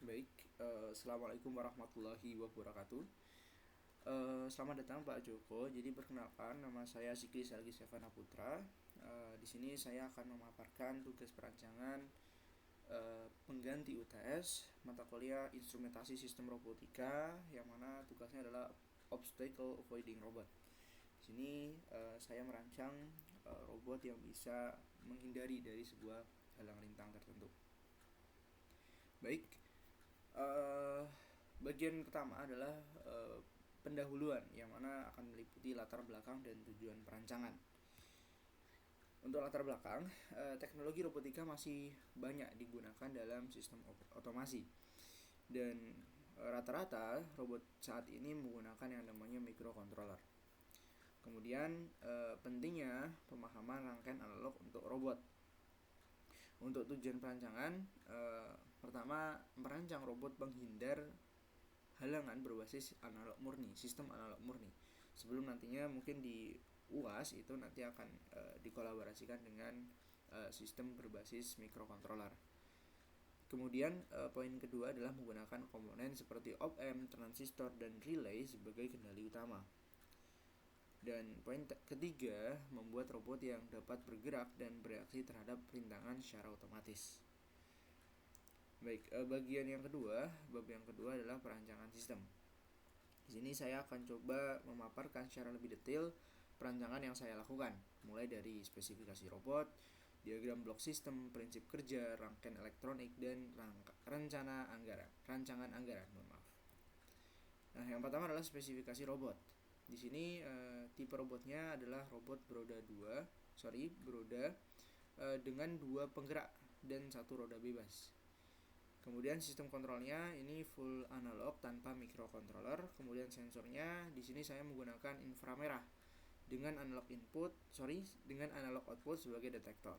Baik, Assalamualaikum warahmatullahi wabarakatuh. Selamat datang Pak Joko. Jadi perkenalkan, nama saya Sikri Selgi Stefana Putra. Di sini saya akan memaparkan tugas perancangan pengganti UTS mata kuliah Instrumentasi Sistem Robotika, yang mana tugasnya adalah Obstacle Avoiding Robot. Di sini saya merancang robot yang bisa menghindari dari sebuah halang rintang tertentu. Baik, Uh, bagian pertama adalah pendahuluan, yang mana akan meliputi latar belakang dan tujuan perancangan. Untuk latar belakang, teknologi robotika masih banyak digunakan dalam sistem otomasi, dan rata-rata robot saat ini menggunakan yang namanya microcontroller. Kemudian pentingnya pemahaman rangkaian analog untuk robot. Untuk tujuan perancangan, pertama, merancang robot penghindar halangan berbasis analog murni, sistem analog murni. Sebelum nantinya mungkin di UAS itu nanti akan dikolaborasikan dengan sistem berbasis microcontroller. Kemudian poin kedua adalah menggunakan komponen seperti op-amp, transistor, dan relay sebagai kendali utama. Dan poin ketiga, membuat robot yang dapat bergerak dan bereaksi terhadap rintangan secara otomatis. Baik, bagian yang kedua, bab yang kedua adalah perancangan sistem. Di sini saya akan coba memaparkan secara lebih detail perancangan yang saya lakukan, mulai dari spesifikasi robot, diagram blok sistem, prinsip kerja, rangkaian elektronik, dan rancangan anggaran. Nah, yang pertama adalah spesifikasi robot. Di sini tipe robotnya adalah robot Broda dengan 2 penggerak dan 1 roda bebas. Kemudian sistem kontrolnya ini full analog tanpa microcontroller. Kemudian sensornya di sini saya menggunakan inframerah dengan analog output sebagai detektor.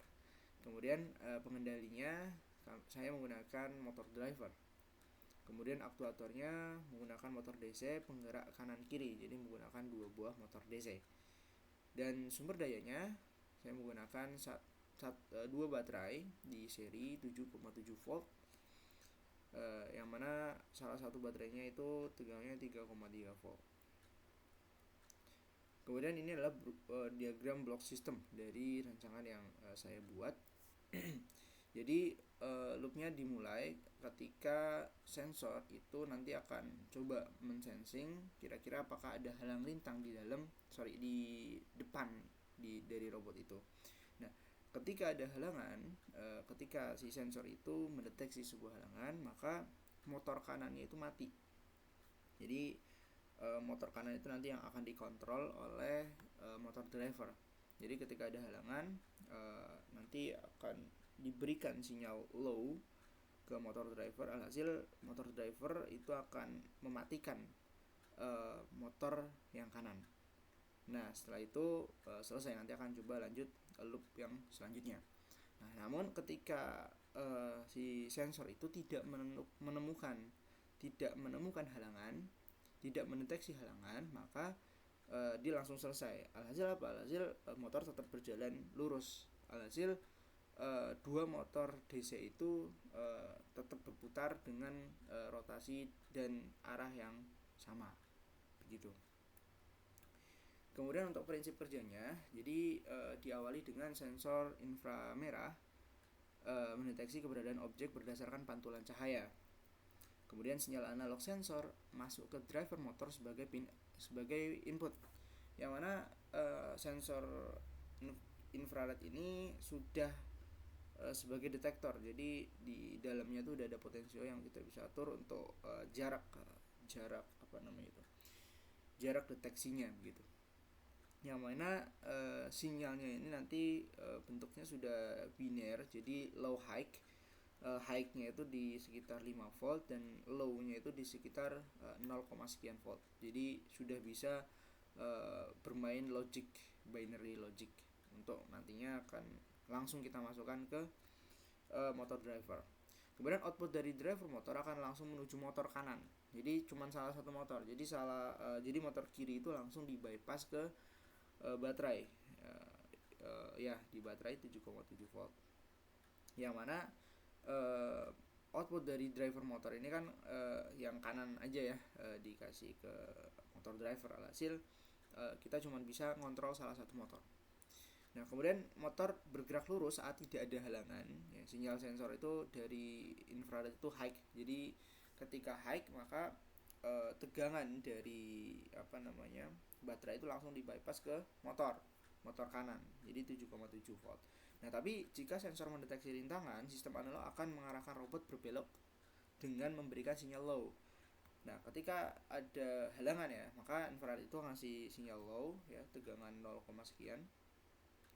Kemudian pengendalinya saya menggunakan motor driver. Kemudian aktuatornya menggunakan motor DC penggerak kanan kiri, jadi menggunakan 2 buah motor DC. Dan sumber dayanya saya menggunakan 2 baterai di seri 7,7 volt, yang mana salah satu baterainya itu tegangnya 3,3 volt. Kemudian ini adalah diagram block system dari rancangan yang saya buat. Jadi loopnya dimulai ketika sensor itu nanti akan coba mensensing kira-kira apakah ada halang rintang di depan dari robot itu. Nah, ketika ada halangan, ketika si sensor itu mendeteksi sebuah halangan, maka motor kanannya itu mati. Jadi motor kanan itu nanti yang akan dikontrol oleh motor driver. Jadi ketika ada halangan, nanti akan diberikan sinyal low ke motor driver. Alhasil motor driver itu akan mematikan motor yang kanan. Nah, setelah itu selesai, nanti akan coba lanjut loop yang selanjutnya. Nah, namun ketika si sensor itu tidak menemukan halangan, tidak mendeteksi halangan, maka dia langsung selesai. Alhasil apa? Alhasil motor tetap berjalan lurus. Alhasil 2 motor DC itu tetap berputar dengan rotasi dan arah yang sama, begitu. Kemudian untuk prinsip kerjanya, jadi diawali dengan sensor inframerah mendeteksi keberadaan objek berdasarkan pantulan cahaya. Kemudian sinyal analog sensor masuk ke driver motor sebagai input, yang mana sensor infrared ini sudah sebagai detektor. Jadi di dalamnya tuh udah ada potensio yang kita bisa atur untuk jarak deteksinya begitu. Yang mana sinyalnya ini nanti bentuknya sudah biner, jadi low high. High-nya itu di sekitar 5 volt dan low-nya itu di sekitar 0, sekian volt. Jadi sudah bisa bermain binary logic, untuk nantinya akan langsung kita masukkan ke motor driver. Kemudian output dari driver motor akan langsung menuju motor kanan. Jadi cuma salah satu motor. Jadi motor kiri itu langsung di bypass ke baterai. Di baterai 7,7 volt. Yang mana output dari driver motor ini kan yang kanan aja ya, dikasih ke motor driver. Alhasil kita cuma bisa ngontrol salah satu motor. Nah, kemudian motor bergerak lurus saat tidak ada halangan. Ya, sinyal sensor itu dari infrared itu high. Jadi ketika high maka tegangan dari baterai itu langsung dibypass ke motor kanan. Jadi 7,7 volt. Nah, tapi jika sensor mendeteksi rintangan, sistem analog akan mengarahkan robot berbelok dengan memberikan sinyal low. Nah, ketika ada halangan ya, maka infrared itu ngasih sinyal low ya, tegangan 0, sekian.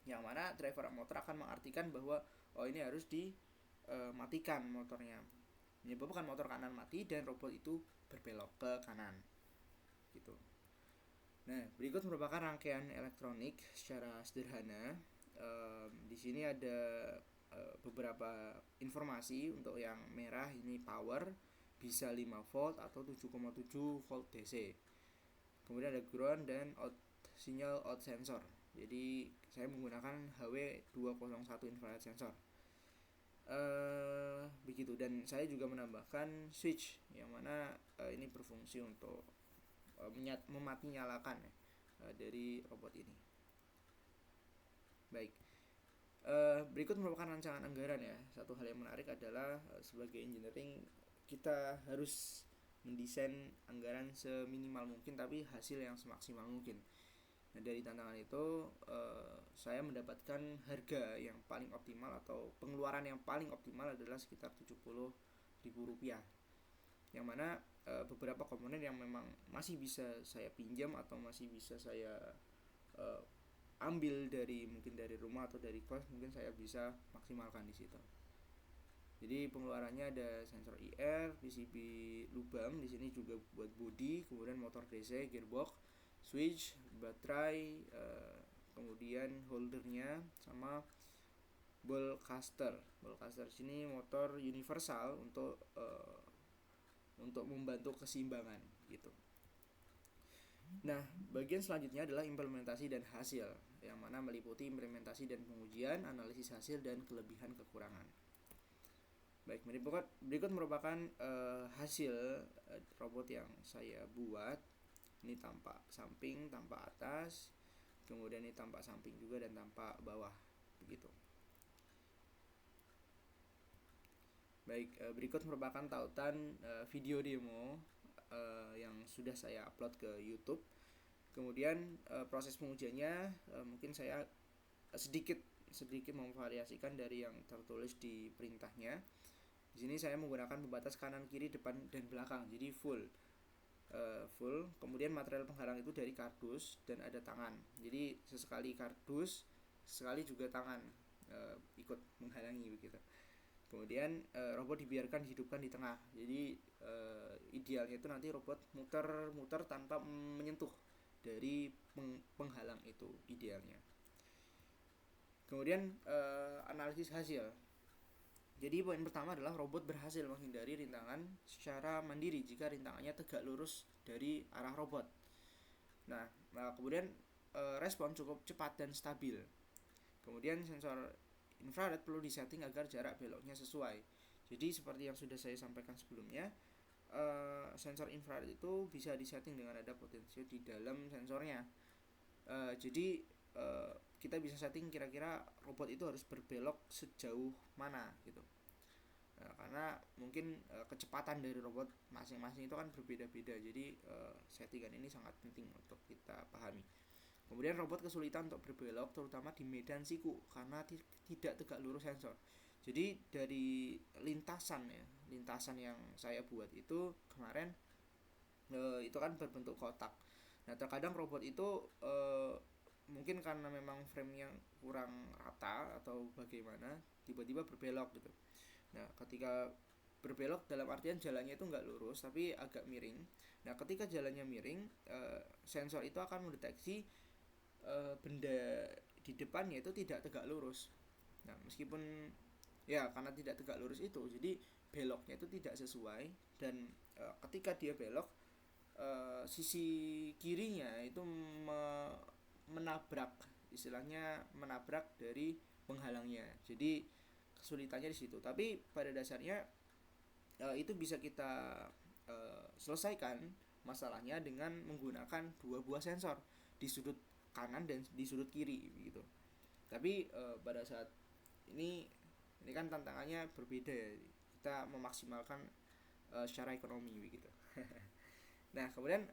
Yang mana driver motor akan mengartikan bahwa ini harus dimatikan motornya, menyebabkan motor kanan mati dan robot itu berbelok ke kanan gitu. Nah, berikut merupakan rangkaian elektronik secara sederhana. Di sini ada beberapa informasi. Untuk yang merah ini power, bisa 5 volt atau 7,7 volt DC. Kemudian ada ground dan sinyal out sensor. Jadi saya menggunakan HW201 infrared sensor. Begitu. Dan saya juga menambahkan switch yang mana ini berfungsi untuk memati nyalakan dari robot ini. Baik. Berikut merupakan rancangan anggaran ya. Satu hal yang menarik adalah sebagai engineering kita harus mendesain anggaran seminimal mungkin tapi hasil yang semaksimal mungkin. Nah, dari tantangan itu saya mendapatkan harga yang paling optimal atau pengeluaran yang paling optimal adalah sekitar Rp70.000, yang mana beberapa komponen yang memang masih bisa saya pinjam atau masih bisa saya ambil mungkin dari rumah atau dari kos, mungkin saya bisa maksimalkan di situ. Jadi pengeluarannya ada sensor IR, PCB lubang, di sini juga buat bodi, kemudian motor DC, gearbox, switch, baterai, kemudian holdernya sama ball caster. Ball caster sini motor universal untuk membantu keseimbangan gitu. Nah, bagian selanjutnya adalah implementasi dan hasil, yang mana meliputi implementasi dan pengujian, analisis hasil dan kelebihan kekurangan. Baik, berikut merupakan hasil robot yang saya buat. Ini tampak samping, tampak atas, kemudian ini tampak samping juga dan tampak bawah, begitu. Baik, berikut merupakan tautan video demo yang sudah saya upload ke YouTube. Kemudian proses pengujiannya mungkin saya sedikit memvariasikan dari yang tertulis di perintahnya. Di sini saya menggunakan pembatas kanan, kiri, depan dan belakang, jadi full. Kemudian material penghalang itu dari kardus dan ada tangan. Jadi sesekali kardus, sekali juga tangan ikut menghalangi begitu. Kemudian robot dibiarkan dihidupkan di tengah. Jadi idealnya itu nanti robot muter tanpa menyentuh dari penghalang itu idealnya. Kemudian analisis hasil. Jadi poin pertama adalah robot berhasil menghindari rintangan secara mandiri jika rintangannya tegak lurus dari arah robot. Nah kemudian respon cukup cepat dan stabil. Kemudian sensor infrared perlu disetting agar jarak beloknya sesuai. Jadi seperti yang sudah saya sampaikan sebelumnya, sensor infrared itu bisa disetting dengan ada potensio di dalam sensornya. Jadi kita bisa setting kira-kira robot itu harus berbelok sejauh mana gitu. Karena mungkin kecepatan dari robot masing-masing itu kan berbeda-beda. Jadi settingan ini sangat penting untuk kita pahami. Kemudian robot kesulitan untuk berbelok terutama di medan siku karena tidak tegak lurus sensor. Jadi dari lintasan yang saya buat itu kemarin itu kan berbentuk kotak. Nah terkadang robot itu mungkin karena memang frame-nya kurang rata atau bagaimana tiba-tiba berbelok gitu. Nah ketika berbelok dalam artian jalannya itu nggak lurus tapi agak miring. Nah ketika jalannya miring, sensor itu akan mendeteksi benda di depannya itu tidak tegak lurus. Nah meskipun ya karena tidak tegak lurus itu, jadi beloknya itu tidak sesuai. Dan ketika dia belok, sisi kirinya itu menabrak, istilahnya menabrak dari penghalangnya. Jadi kesulitannya di situ. Tapi pada dasarnya itu bisa kita selesaikan masalahnya dengan menggunakan dua buah sensor di sudut kanan dan di sudut kiri gitu. Tapi pada saat ini kan tantangannya berbeda ya, kita memaksimalkan secara ekonomi begitu. Nah, kemudian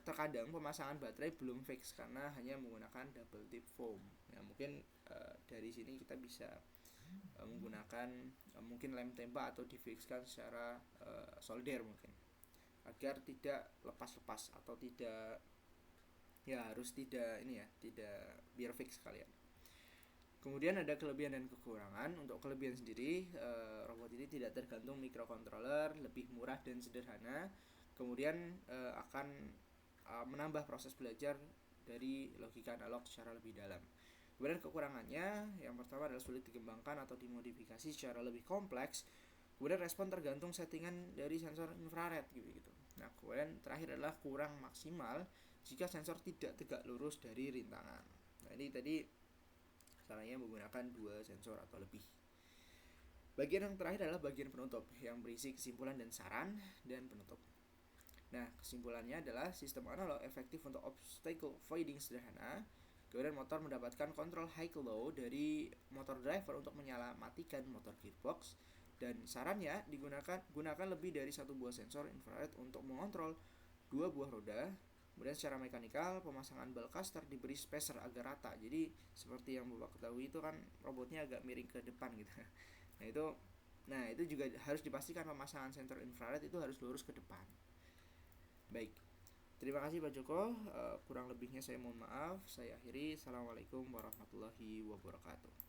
terkadang pemasangan baterai belum fix karena hanya menggunakan double tip foam. Nah, mungkin dari sini kita bisa menggunakan mungkin lem tembak atau difixkan secara solder mungkin, agar tidak lepas-lepas atau tidak, ya harus tidak ini ya, tidak biar fix sekalian. Kemudian ada kelebihan dan kekurangan. Untuk kelebihan sendiri, robot ini tidak tergantung microcontroller, lebih murah dan sederhana. Kemudian akan menambah proses belajar dari logika analog secara lebih dalam. Kemudian kekurangannya, yang pertama adalah sulit dikembangkan atau dimodifikasi secara lebih kompleks. Kemudian respon tergantung settingan dari sensor infrared gitu. Nah, kemudian terakhir adalah kurang maksimal jika sensor tidak tegak lurus dari rintangan. Nah, ini tadi caranya menggunakan dua sensor atau lebih. Bagian yang terakhir adalah bagian penutup yang berisi kesimpulan dan saran dan penutup. Nah, kesimpulannya adalah sistem analog efektif untuk obstacle avoiding sederhana. Kemudian motor mendapatkan kontrol high to low dari motor driver untuk menyelamatkan motor gearbox. Dan sarannya gunakan lebih dari satu buah sensor infrared untuk mengontrol dua buah roda. Kemudian secara mekanikal, pemasangan ball caster diberi spacer agar rata. Jadi seperti yang Bapak ketahui itu kan robotnya agak miring ke depan gitu. Nah itu juga harus dipastikan pemasangan sensor infrared itu harus lurus ke depan. Baik, terima kasih Pak Joko. Kurang lebihnya saya mohon maaf. Saya akhiri. Assalamualaikum warahmatullahi wabarakatuh.